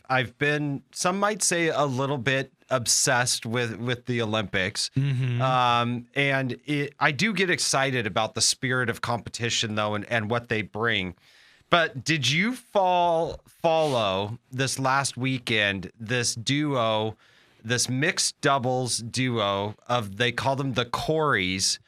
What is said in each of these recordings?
I've been, some might say, a little bit obsessed with the Olympics. I do get excited about the spirit of competition, though, and what they bring. But did you follow this last weekend, this mixed doubles duo they call them the Koreys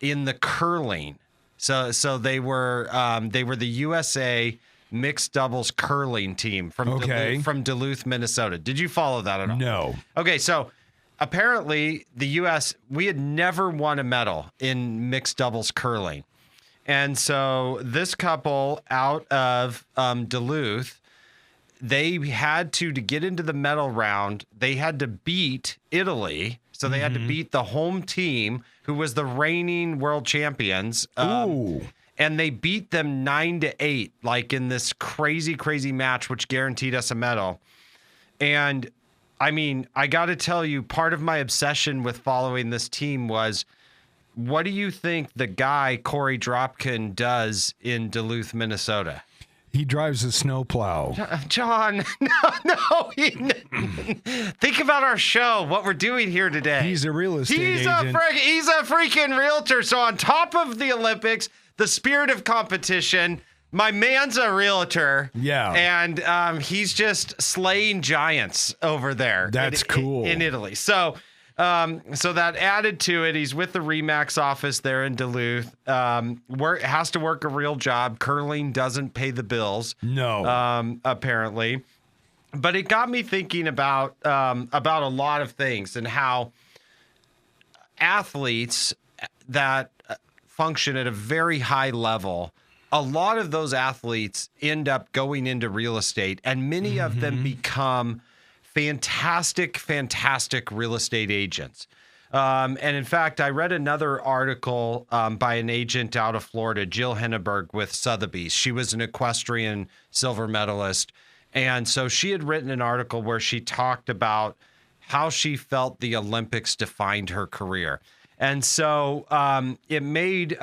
in the curling? So they were the USA mixed doubles curling team from Duluth, Minnesota. Did you follow that at all? No. Okay, so apparently the U.S., we had never won a medal in mixed doubles curling. And so this couple out of Duluth, they had to get into the medal round, they had to beat Italy. So they had to beat the home team, who was the reigning world champions. And they beat them 9-8, like in this crazy, crazy match, which guaranteed us a medal. And I mean, I got to tell you, part of my obsession with following this team was, what do you think the guy, Korey Dropkin, does in Duluth, Minnesota? He drives a snowplow. John, no. Think about our show, what we're doing here today. He's a real estate agent. He's a freaking realtor. So on top of the Olympics, the spirit of competition, my man's a realtor. Yeah. And he's just slaying giants over there. That's cool. In Italy. So that added to it, he's with the Remax office there in Duluth. Has to work a real job. Curling doesn't pay the bills. No. Apparently. But it got me thinking about a lot of things and how athletes that function at a very high level, a lot of those athletes end up going into real estate, and many of them become fantastic real estate agents. And in fact, I read another article by an agent out of Florida, Jill Henneberg with Sothebys. She was an equestrian silver medalist. And so she had written an article where she talked about how she felt the Olympics defined her career. And so it made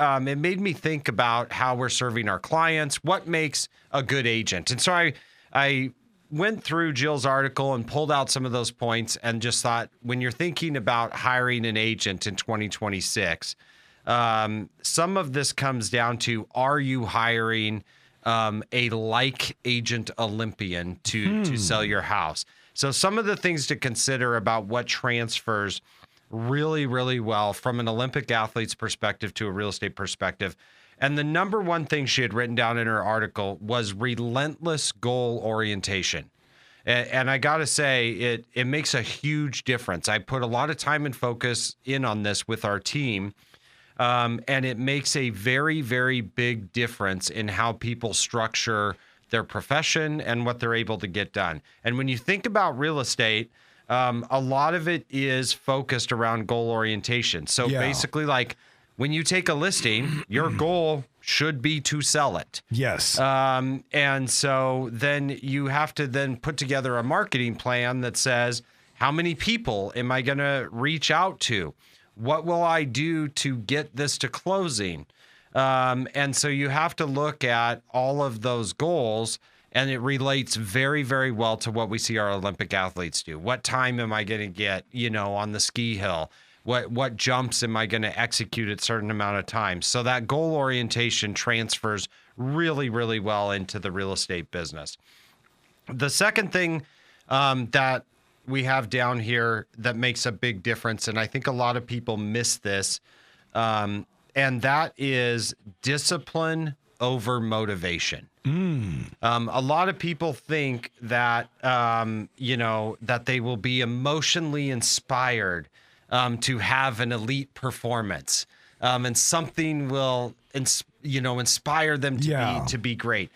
me think about how we're serving our clients, what makes a good agent. And so I went through Jill's article and pulled out some of those points and just thought, when you're thinking about hiring an agent in 2026, some of this comes down to, are you hiring a like agent Olympian to sell your house? So some of the things to consider about what transfers really, really well from an Olympic athlete's perspective to a real estate perspective. And the number one thing she had written down in her article was relentless goal orientation. And I got to say, it makes a huge difference. I put a lot of time and focus in on this with our team. And it makes a very, very big difference in how people structure their profession and what they're able to get done. And when you think about real estate, a lot of it is focused around goal orientation. So basically, like when you take a listing, your goal should be to sell it. Yes. And so then you have to then put together a marketing plan that says, how many people am I going to reach out to? What will I do to get this to closing? And so you have to look at all of those goals, and it relates very, very well to what we see our Olympic athletes do. What time am I going to get, on the ski hill? What jumps am I going to execute at a certain amount of time? So that goal orientation transfers really, really well into the real estate business. The second thing that we have down here that makes a big difference, and I think a lot of people miss this, and that is discipline over motivation. A lot of people think that, that they will be emotionally inspired to have an elite performance, and something will, inspire them to be great.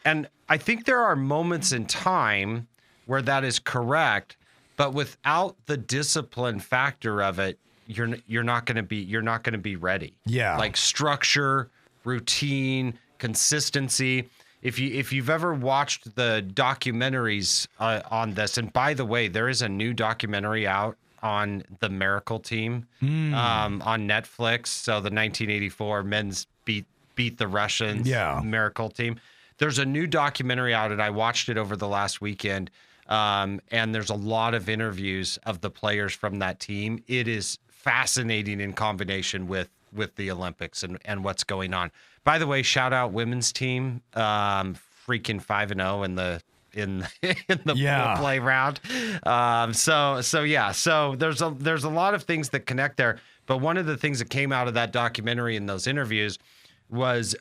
And I think there are moments in time where that is correct, but without the discipline factor of it, you're not going to be ready. Yeah. Like structure, routine, consistency. If you've ever watched the documentaries on this, and by the way, there is a new documentary out on the Miracle Team on Netflix. So the 1984 men's beat the Russians Miracle Team. There's a new documentary out, and I watched it over the last weekend And there's a lot of interviews of the players from that team. It is fascinating in combination with the Olympics and what's going on. By the way, shout out women's team, freaking 5-0 in the play round. So there's a lot of things that connect there. But one of the things that came out of that documentary and those interviews was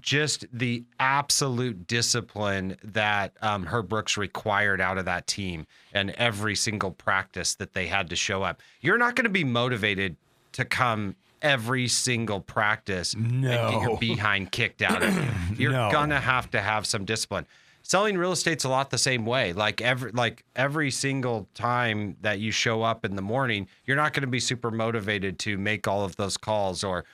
just the absolute discipline that Herb Brooks required out of that team and every single practice that they had to show up. You're not going to be motivated to come every single practice and get your behind kicked out of you. You're gonna have to have some discipline. Selling real estate's a lot the same way. Like every single time that you show up in the morning, you're not going to be super motivated to make all of those calls or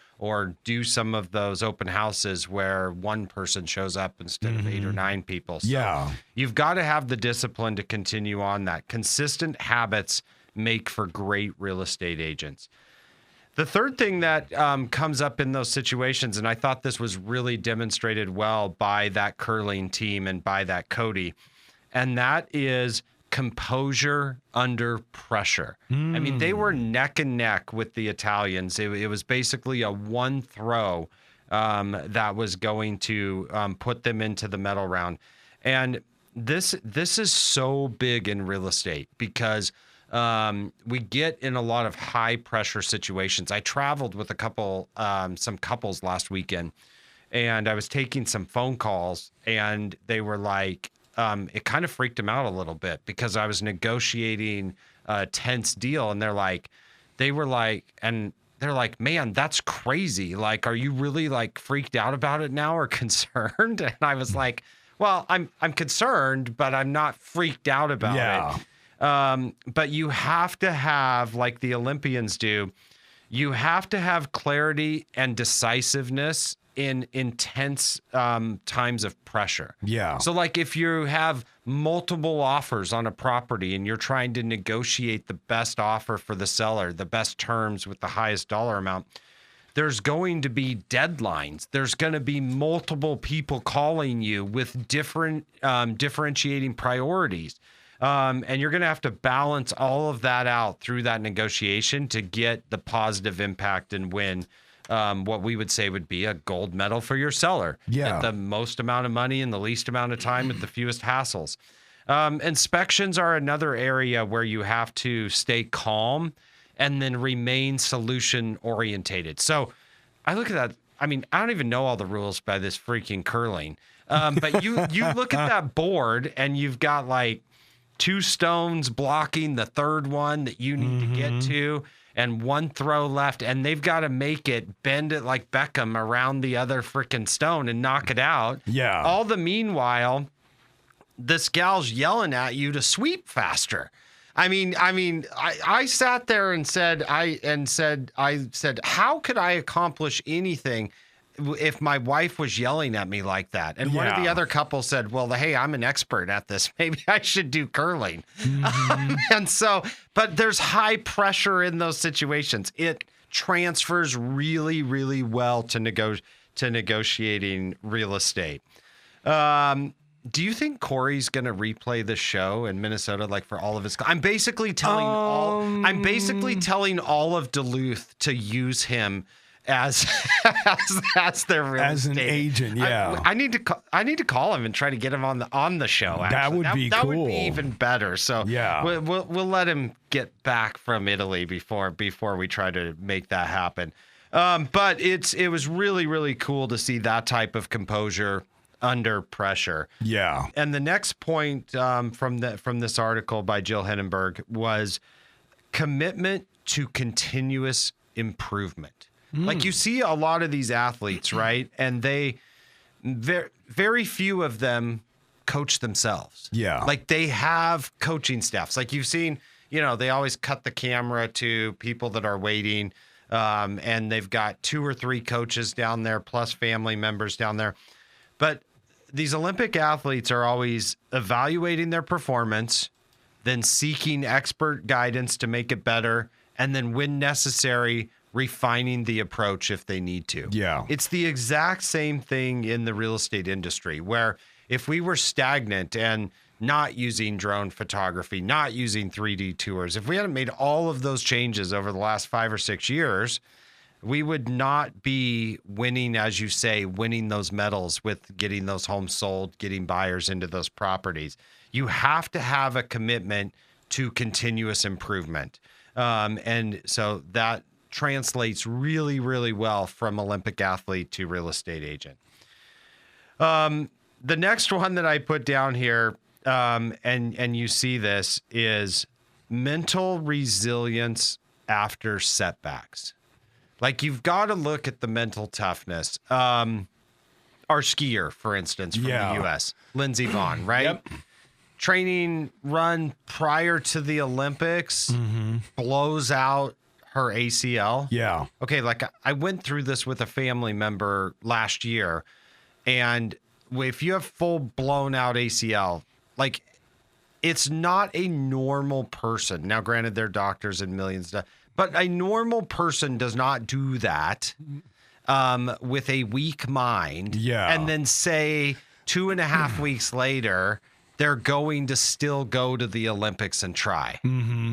do some of those open houses where one person shows up instead of 8 or 9 people. So you've got to have the discipline to continue on that. Consistent habits make for great real estate agents. The third thing that comes up in those situations, and I thought this was really demonstrated well by that curling team and by that Cody, and that is composure under pressure. I mean, they were neck and neck with the Italians. It was basically a one throw that was going to put them into the medal round. And this is so big in real estate because we get in a lot of high pressure situations. I traveled with some couples last weekend, and I was taking some phone calls, and they were like, it kind of freaked them out a little bit because I was negotiating a tense deal, and they're like, man, that's crazy. Like, are you really like freaked out about it now or concerned? And I was like, well, I'm concerned, but I'm not freaked out about it. But you have to have, like the Olympians do, you have to have clarity and decisiveness in intense times of pressure. Yeah. So like if you have multiple offers on a property and you're trying to negotiate the best offer for the seller, the best terms with the highest dollar amount, there's going to be deadlines. There's going to be multiple people calling you with different differentiating priorities. And you're going to have to balance all of that out through that negotiation to get the positive impact and win what we would say would be a gold medal for your seller. Yeah. At the most amount of money in the least amount of time with the fewest hassles. Inspections are another area where you have to stay calm and then remain solution orientated. So I look at that. I mean, I don't even know all the rules by this freaking curling. But you look at that board and you've got like 2 stones blocking the third one that you need to get to and 1 throw left, and they've got to make it, bend it like Beckham around the other freaking stone and knock it out. Yeah. All the meanwhile, this gal's yelling at you to sweep faster. I sat there and said, how could I accomplish anything if my wife was yelling at me like that? And one of the other couples said, well, hey, I'm an expert at this. Maybe I should do curling. And so, but there's high pressure in those situations. It transfers really, really well to negotiating real estate. Do you think Korey's going to replay the show in Minnesota, like for all of his? I'm basically telling all of Duluth to use him as their real estate an agent. Yeah, I need to call him and try to get him on the show. Actually. That would be even better. So yeah, we'll let him get back from Italy before we try to make that happen. But it was really, really cool to see that type of composure under pressure. Yeah. And the next point from this article by Jill Henneberg was commitment to continuous improvement. Like you see a lot of these athletes, right? And they very few of them coach themselves. Yeah. Like they have coaching staffs. Like you've seen, they always cut the camera to people that are waiting. And they've got 2 or 3 coaches down there plus family members down there. But these Olympic athletes are always evaluating their performance, then seeking expert guidance to make it better, and then when necessary, refining the approach if they need to. Yeah. It's the exact same thing in the real estate industry where if we were stagnant and not using drone photography, not using 3D tours, if we hadn't made all of those changes over the last 5 or 6 years, we would not be winning, as you say, winning those medals with getting those homes sold, getting buyers into those properties. You have to have a commitment to continuous improvement. And so that translates really, really well from Olympic athlete to real estate agent. The next one that I put down here, and you see this, is mental resilience after setbacks. Like, you've got to look at the mental toughness. Our skier, for instance, from the U.S., Lindsey Vonn, right? Yep. Training run prior to the Olympics, blows out her ACL. Yeah. Okay, like, I went through this with a family member last year, and if you have full blown out ACL, like, it's not a normal person. Now, granted, they're doctors and millions, but a normal person does not do that with a weak mind. Yeah. And then say 2.5 weeks later, they're going to still go to the Olympics and try.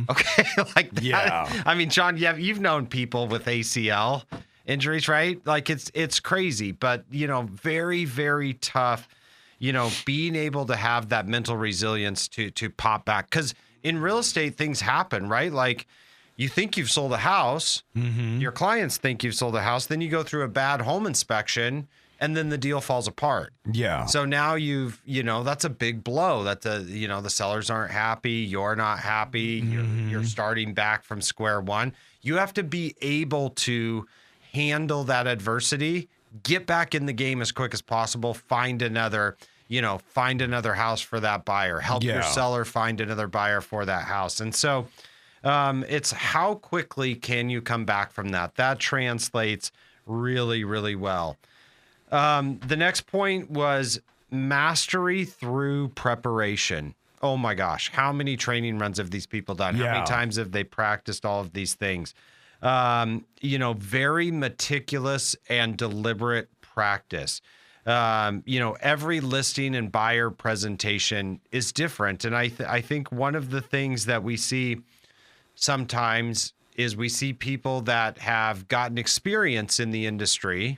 Okay, like that. Yeah. I mean, John, you've known people with ACL injuries, right? Like, it's crazy, but, very, very tough, being able to have that mental resilience to pop back. Because in real estate, things happen, right? Like, you think you've sold a house, your clients think you've sold a house, then you go through a bad home inspection, and then the deal falls apart. Yeah. So now that's a big blow. That the sellers aren't happy, you're not happy, you're starting back from square one. You have to be able to handle that adversity, get back in the game as quick as possible, find another house for that buyer, help your seller find another buyer for that house. And so it's how quickly can you come back from that? That translates really, really well. The next point was mastery through preparation. Oh my gosh, how many training runs have these people done? How many times have they practiced all of these things? Very meticulous and deliberate practice. Every listing and buyer presentation is different. And I think one of the things that we see sometimes is we see people that have gotten experience in the industry,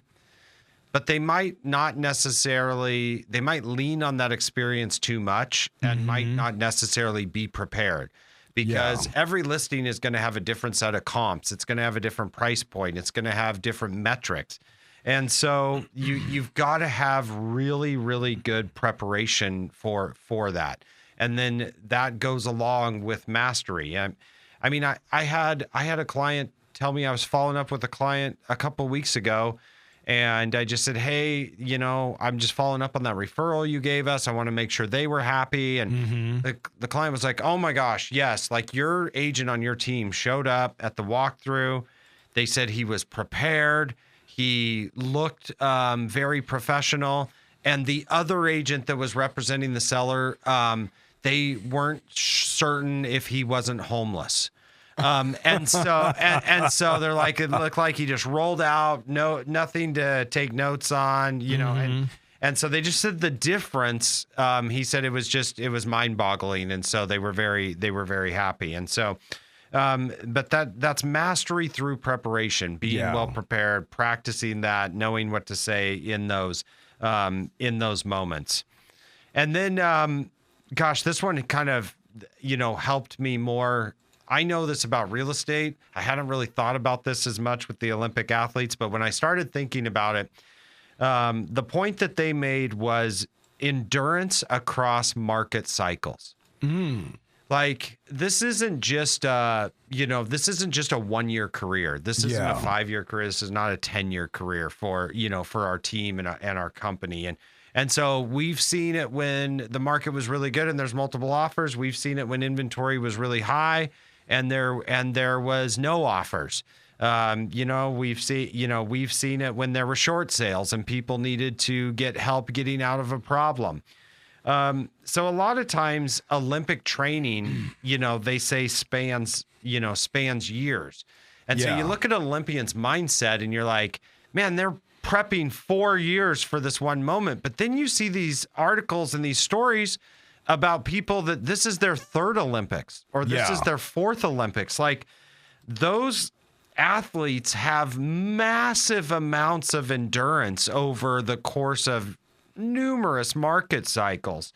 but they might not necessarily, they might lean on that experience too much and might not necessarily be prepared. Because every listing is going to have a different set of comps. It's going to have a different price point. It's going to have different metrics. And so you've got to have really, really good preparation for that. And then that goes along with mastery. I had a client tell me, I was following up with a client a couple of weeks ago, and I just said, hey, I'm just following up on that referral you gave us. I want to make sure they were happy. And the client was like, oh my gosh, yes. Like, your agent on your team showed up at the walkthrough. They said he was prepared. He looked very professional. And the other agent that was representing the seller, they weren't certain if he wasn't homeless. And so they're like, it looked like he just rolled out, nothing to take notes on, and so they just said the difference. He said it was mind boggling. And so they were very happy. And so, but that's mastery through preparation, being well prepared, practicing that, knowing what to say in those moments. And then, gosh, this one kind of, helped me more. I know this about real estate. I hadn't really thought about this as much with the Olympic athletes, but when I started thinking about it, the point that they made was endurance across market cycles. Like, this isn't just a 1-year career. This isn't a 5-year career. This is not a 10-year career for our team and our company. And so we've seen it when the market was really good and there's multiple offers. We've seen it when inventory was really high and there was no offers. We've seen it when there were short sales and people needed to get help getting out of a problem. So a lot of times Olympic training, they say spans years. And so you look at an Olympian's mindset and you're like, man, they're prepping 4 years for this one moment. But then you see these articles and these stories about people that this is their third Olympics or this is their fourth Olympics. Like those athletes have massive amounts of endurance over the course of numerous market cycles.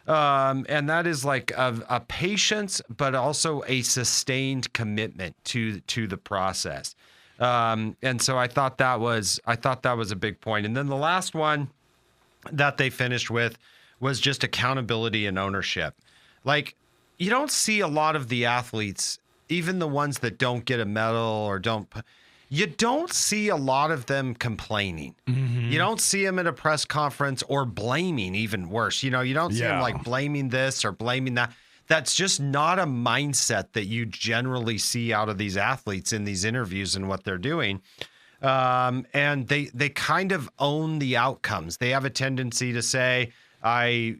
And that is like a patience, but also a sustained commitment to the process. And so I thought that was a big point. And then the last one that they finished with was just accountability and ownership. Like you don't see a lot of the athletes, even the ones that don't get a medal or you don't see a lot of them complaining. You don't see them at a press conference or blaming, even worse. You don't see them like blaming this or blaming that. That's just not a mindset that you generally see out of these athletes in these interviews and what they're doing. And they kind of own the outcomes. They have a tendency to say, I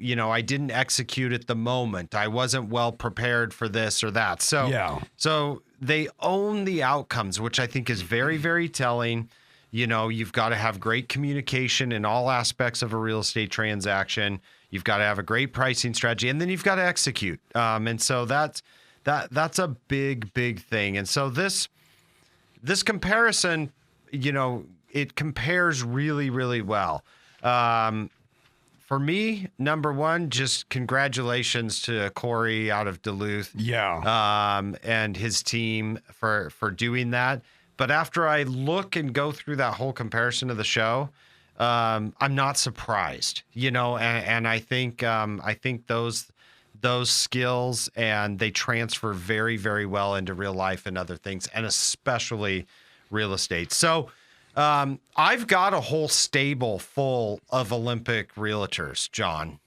didn't execute at the moment. I wasn't well prepared for this or that. So they own the outcomes, which I think is very, very telling. You've got to have great communication in all aspects of a real estate transaction. You've got to have a great pricing strategy, and then you've got to execute. And so that's a big, big thing. And so this comparison, it compares really, really well. For me, number one, just congratulations to Korey out of Duluth. And his team for doing that. But after I look and go through that whole comparison of the show, I'm not surprised, and I think those skills and they transfer very, very well into real life and other things, and especially real estate. So I've got a whole stable full of Olympic realtors, John,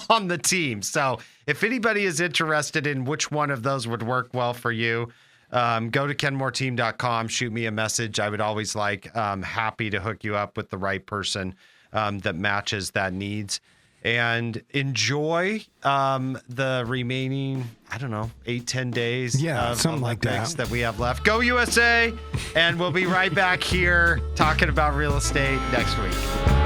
on the team. So if anybody is interested in which one of those would work well for you, go to kenmoreteam.com, shoot me a message. I would always happy to hook you up with the right person that matches that needs. And enjoy the remaining, 8-10 days of something Olympics like that we have left. Go USA! And we'll be right back here talking about real estate next week.